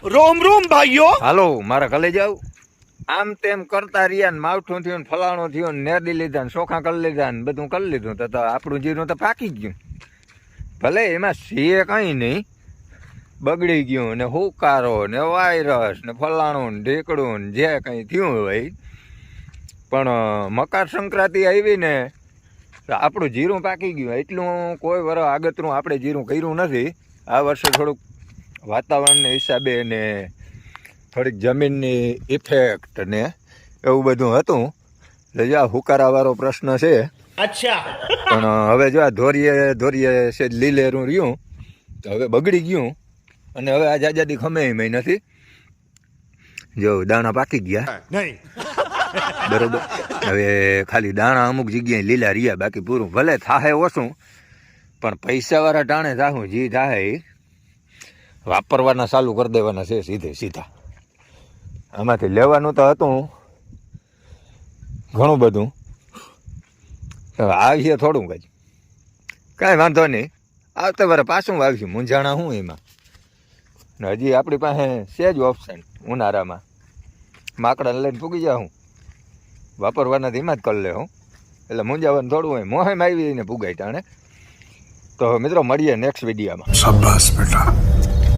રોમ રોમ ભાઈઓ. હાલો મારા કલે જાવ આમ તેમ કરતા રહ્યા ને માવઠું થયું ને ફલાણું થયું ને નેરડી લીધા ને ચોખા કરી લીધા ને બધું કરી લીધું તો આપણું જીરું તો પાકી ગયું. ભલે એમાં છે કંઈ નહીં, બગડી ગયું ને હુકારો ને વાયરસ ને ફલાણું ને ઢેકડું ને જે કંઈ થયું હોય, પણ મકર સંક્રાંતિ આવી ને આપણું જીરું પાકી ગયું. એટલું કોઈ વર્ષ આગતરું આપણે જીરું કર્યું નથી. આ વર્ષે થોડુંક વાતાવરણના હિસાબે ને થોડીક જમીનની ઇફેક્ટ ને એવું બધું હતું, એટલે જો આ હુકારાવાળો પ્રશ્ન છે. અચ્છા. પણ હવે જો આ ધોરીએ છે લીલેરું રહ્યું તો હવે બગડી ગયું અને હવે આ જાજાદી ખમે નથી. જો દાણા પાકી ગયા નહીં બરોબર. હવે ખાલી દાણા અમુક જગ્યાએ લીલા રહ્યા, બાકી પૂરું ભલે થાહે ઓછું પણ પૈસાવાળા ટાણે થાહું જે થાહે એ વાપરવાના ચાલુ કરી દેવાના છે સીધા. આમાંથી લેવાનું તો હતું ઘણું બધું, આવીએ થોડું કાંઈ કાંઈ વાંધો નહીં. આવતા વારે પાછું વાવીશું, મૂંઝાણા હું એમાં. ને હજી આપણી પાસે છે જ ઓપ્શન ઉનાળામાં માકડાને લઈને પૂગી જાઉં, વાપરવાના ધીમા જ કરી લે હું, એટલે મૂંઝાવાનું થોડું હોય. મોહેમ આવીને પૂગાય ટાણે. તો મિત્રો મળીએ નેક્સ્ટ વિડીયોમાં. શાબાશ બેટા.